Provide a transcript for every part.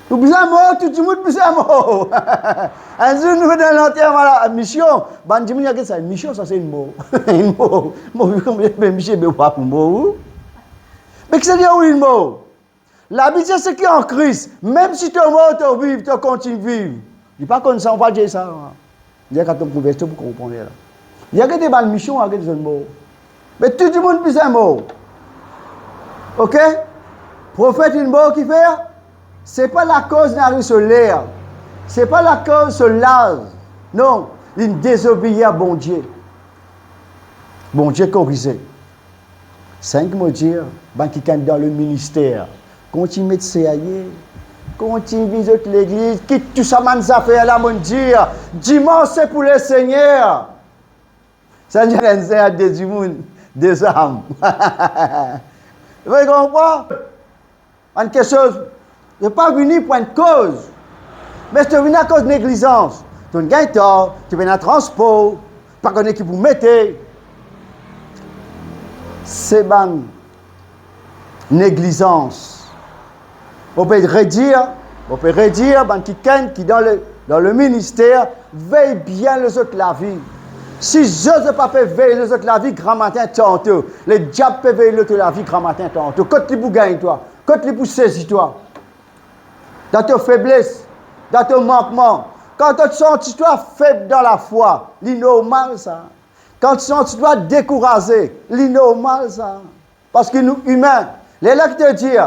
Nous besoin mort, tout le monde besoin mort. Un jour, nous dans l'enterrement la mission. Bandimou, il y a ça. Mission, ça c'est une mort. Une mort. Mort, mais Michel, mais pas pour mort. Mais qu'est-ce que c'est une mort? La Bible, c'est ce qui est en Christ. Même si tu es mort, tu es vivre, tu continues de vivre. Il n'y a pas qu'on ne s'en va dire ça. Il y a qu'à ton convertir pour comprendre. Il y a que des bonnes missions, il y a que des morts. Mais tout le monde besoin mort. Ok? Prophète, une mort qui fait. Ce n'est pas la cause d'arriver sur l'air. Ce n'est pas la cause sur l'âge. Non, il désobéit à bon Dieu. Bon Dieu corrigé. 5 mots dire, qui sont dans le ministère. Continue de s'éhailler. Continue de visiter l'église. Quitte tout ça, man, ça fait là, mon Dieu. Dimanche, c'est pour le Seigneur. Seigneur, c'est un des monde, des âmes. Vous comprenez? En quelque chose. Je ne suis pas venu pour une cause. Mais je suis venu à cause de négligence. Tu as un gain, tu viens à transport, pas qu'on qui vous mettez. C'est une négligence. On peut redire, qui dans le ministère veille bien les autres la vie. Si Joseph pas fait veiller les autres la vie, grand matin tantôt. Les diables peuvent veiller l'autre la vie, grand matin tantôt. Quand tu pour gagner toi, quand tu pour saisir toi. Dans tes faiblesses, dans tes manquements. Quand tu sens toi faible dans la foi, l'innormal ça. Quand tu sens toi découragé, l'innormal ça. Parce que nous humains, les là qui te disent,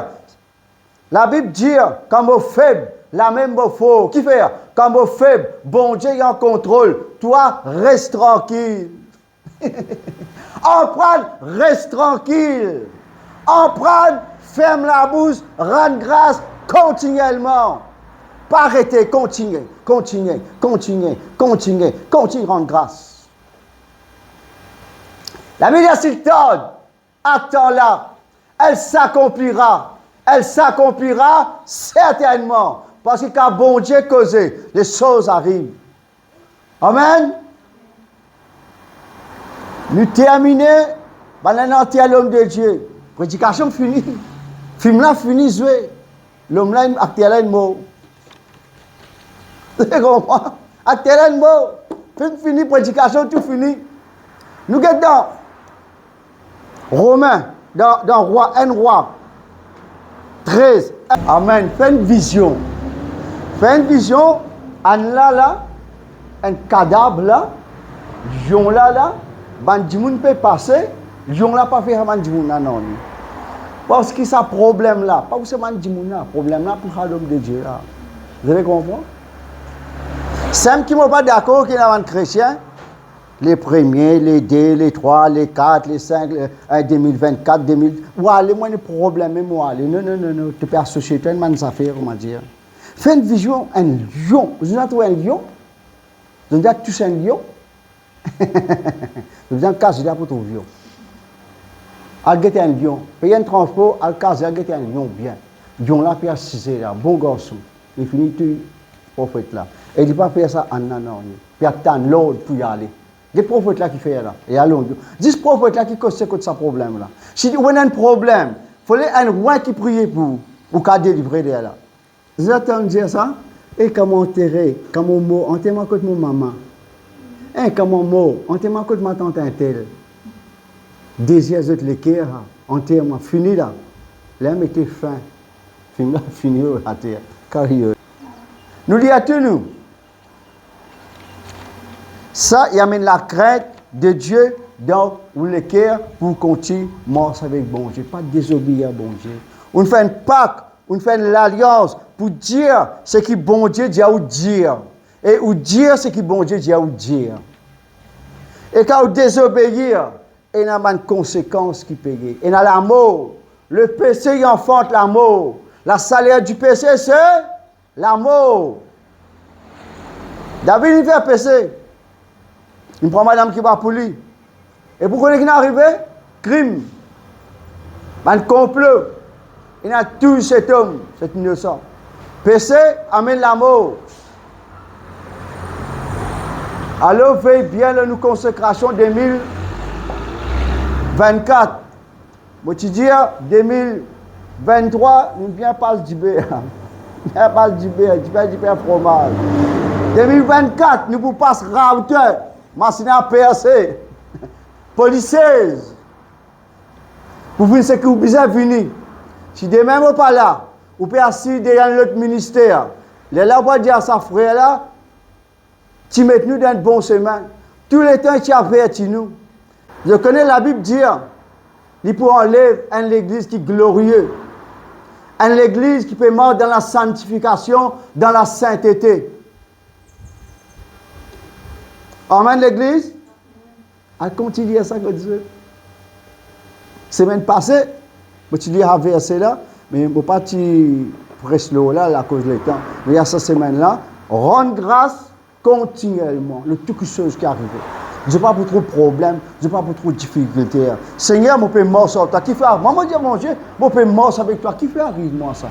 la Bible dit, quand vous faible, la même faux. Qui fait? Quand vous faible, bon Dieu est en contrôle. Toi, reste tranquille. Emprunte, reste tranquille. Emprunte, ferme la bouche, rends grâce. Continuellement. Pas arrêter, continuez, rendre grâce. La Bible s'il tarde, attends-la, elle s'accomplira certainement. Parce que quand bon Dieu causé, les choses arrivent. Amen. Nous terminons, maintenant tu es l'homme de Dieu. Prédication finie. Film là fini, joué. L'homme là, actuellement, un mot. Vous comprenez? Actuellement, un mot. Film fini, prédication, tout fini. Nous sommes dans Romains, dans Roi, 1 Roi 13. Amen. Fais une vision. Là, un cadavre là, lion là, bandimoun peut passer, lion là pas faire bandimoun là non. Parce que ça problème là, pas pour ce bandimoun là, problème là pour l'homme de Dieu là. Vous avez compris? Ceux qui ne sont pas d'accord qui sont un chrétien, les premiers, les 2, les 3, les 4, les 5, 2024, 2000. Ouais, les moins de problèmes, moi. Non, tu peux associer toi une affaire, comment dire. Fais une vision, un lion. Vous avez trouvé un lion? Vous avez touché un lion? Vous avez un cas pour ton lion. Algueter un lion. Payer un transport, algueter un lion bien. Lion là, puis assiser là, bon garçon. Il finit tout prophète là. Et il ne dit pas faire ça en an. Puis attendre l'ordre pour y aller. Des prophètes là qui font là. Et allons. 10 prophètes là qui causent ce problème là. Si on a un problème, il faut un roi qui prie pour qu'à délivrer de là. Vous attendez dire ça? Et comment enterrer? Comment mort? Enterrement contre mon maman. Et comment mort? Enterrement contre ma tante Intel. Désir de l'équerre. Enterrement fini là. Là, mettez fin. Fini à terre. Carrière. Nous disons à tous nous. Ça, il amène la crainte de Dieu dans le cœur pour continuer mort avec bon Dieu. Pas désobéir à bon Dieu. On fait une Pâque, on fait une alliance pour dire ce que bon Dieu dit à vous dire. Et ou dire ce que bon Dieu dit à vous dire. Et quand vous désobéir, il y a une conséquence qui paye. Il y a la mort. Le péché enfante la mort. La salaire du péché, c'est la mort. David, il fait péché. Il prend madame qui va pour lui. Et pourquoi il est arrivé? Crime. Un complot. Il a tué cet homme, cet innocent. Péché amène la mort. Alors, veille bien la consécration 2024. Moi, tu dis 2023, nous bien pas du B. Il n'y a pas du pain fromage. 2024, nous pouvons passer routeur, machine à percer, policiers. Pour venir ce que vous besoin venir. Si demain vous pas là, vous pouvez assis derrière l'autre ministère. Les là, vous dire à sa frère là, tu mets nous dans de bon chemin. Tous les temps, tu avertis nous. Je connais la Bible dire, il peut enlever une église qui est glorieuse. Une église qui peut mordre dans la sanctification, dans la sainteté. Amen, l'église. Elle continue à ça que Dieu. Semaine passée, tu lis un verset là, mais je ne peux pas presser l'eau là à cause du temps. Mais il y a cette semaine-là, rendre grâce continuellement, le tout chose qui arrive. Je n'ai pas pour trop de problèmes, je n'ai pas pour trop de difficultés. Seigneur, je peux mort sur toi. Qui fait maman dit mon Dieu, je peux mort avec toi. Qui fait arrive moi ça?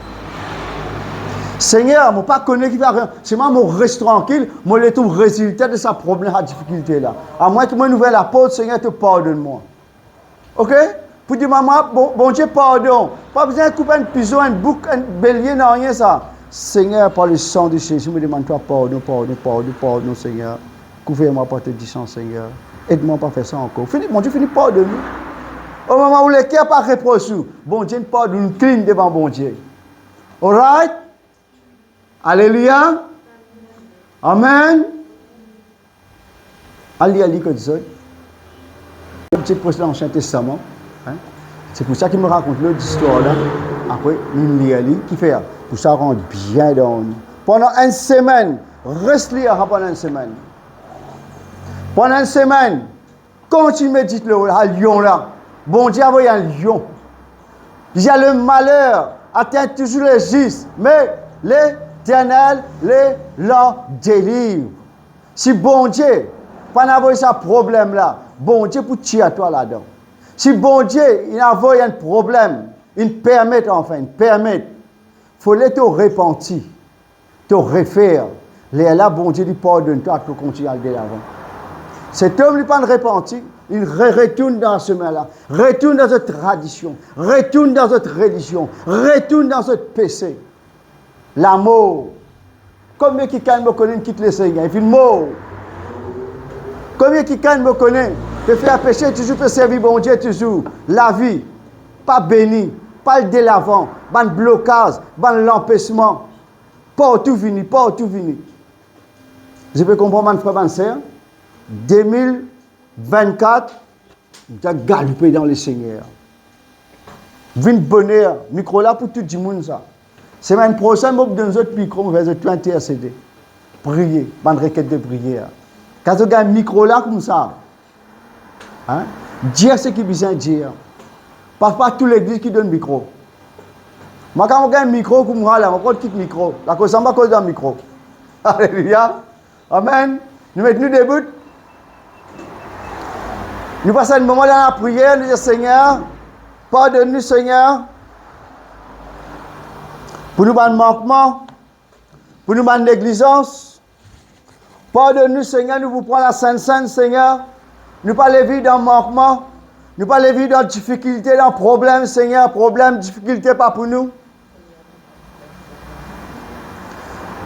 Seigneur, je ne pas connaître qui fait rien. C'est moi, je reste tranquille, je vais tout résultat de sa problème, sa difficulté là. À moins que je m'ouvre la porte, Seigneur, te pardonne-moi. Ok? Pour dire, maman, bon Dieu, pardon. Pas besoin de couper un pigeon, un bouc, un bélier, non, rien ça. Seigneur, par le sang de Jésus, je me demande toi pardon, Seigneur. Couvre-moi par tes disons, Seigneur. Aide-moi pas à faire ça encore. Mon Dieu, finis pardonne. Au moment où le cœur pas reproché, bon Dieu, pardonne, clean devant bon Dieu. Alright? Alléluia. Amen. Ali, que Dieu. Un petit peu dans l'Ancien Testament. Hein? C'est pour ça qu'il me raconte l'autre histoire là. Après, il lit Ali, qui fait pour ça rendre bien dans nous. Pendant une semaine, reste lire pendant une semaine. Pendant une semaine, quand tu médites à Lyon là, bon Dieu a envoyé un lion. Il y a le malheur, atteint toujours les justes, mais l'Éternel leur délivre. Si bon Dieu, pas envoyé ce problème là, bon Dieu pour tirer à toi là-dedans. Si bon Dieu, il envoie un problème, il permet enfin, il permet. Il faut les te repentir, te refaire. Là, bon Dieu, il pardonne toi pour continuer à aller avant. Cet homme n'est pas repenti, il retourne dans ce chemin-là, retourne dans cette tradition, retourne dans cette religion, retourne dans ce péché. L'amour. Combien qui me connaît quitte le Seigneur? Il fait mort. Combien qui me connaît? De faire péché, toujours peut servir bon Dieu, toujours. La vie, pas béni, pas le délavant, pas le blocage, pas l'empêchement. Pas tout fini, pas tout fini. Je peux comprendre, mon frère, ma soeur. 2024, tu as galopé dans le Seigneur. Vin bonheur, micro là pour tout le monde ça. Semaine prochaine, je vais donner un autre micro, je vais tout intercéder. Prier, une requête de prière. Quand tu as un micro là comme ça, hein, dire ce qu'il besoin de dire. Pas toute l'église qui donne le micro. Moi, quand j'ai un micro comme moi, là, je prends un petit micro. La cause, c'est pas cause d'un micro. Alléluia. Amen. Nous mettons debout. Nous passons un moment dans la prière, nous disons Seigneur, pardonne-nous Seigneur, pour nous faire manquement, pour nous faire négligence. Pardonne-nous Seigneur, nous vous prenons la Sainte Seigneur, nous pas les vies dans le manquement, nous pas les vies dans la difficulté, dans le problème Seigneur, problème, difficulté pas pour nous.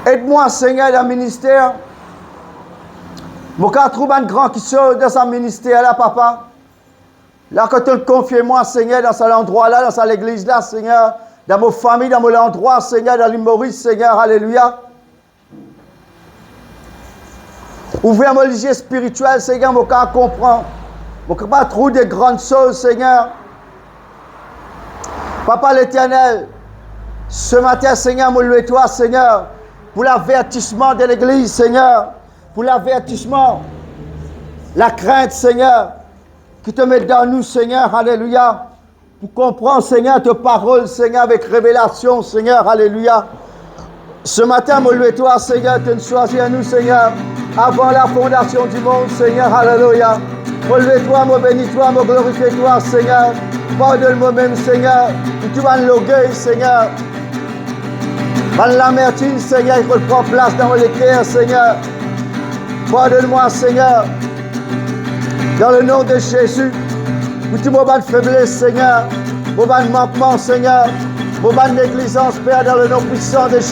Aide-moi Seigneur dans le ministère. Je vais trouver un grand qui sort dans ce ministère-là, papa. Là, quand tu confies moi, Seigneur, dans cet endroit-là, dans cette église-là, Seigneur, dans mon famille, dans mon endroit, Seigneur, dans l'Imoris, Seigneur, alléluia. Ouvrez mon ligier spirituel, Seigneur, je vais comprendre. Je ne vais pas trouver de grandes choses, Seigneur. Papa l'Éternel, ce matin, Seigneur, je loue toi, Seigneur, pour l'avertissement de l'église, Seigneur. Pour l'avertissement, la crainte, Seigneur, qui te met dans nous, Seigneur, alléluia, pour comprendre, Seigneur, tes paroles, Seigneur, avec révélation, Seigneur, alléluia. Ce matin, me loue toi, Seigneur, tu nous choisis à nous, Seigneur, avant la fondation du monde, Seigneur, alléluia. Me loue toi, me bénis toi, me glorifie toi, Seigneur. Pardonne-moi même, Seigneur, que tu vas l'orgueil, Seigneur. Dans l'amertume, Seigneur, il faut prendre place dans le cœur, Seigneur. Pardonne-moi, Seigneur, dans le nom de Jésus, pour tout moment de faiblesse, Seigneur, moment de manquement, Seigneur, moment de négligence, Père, dans le nom puissant de Jésus.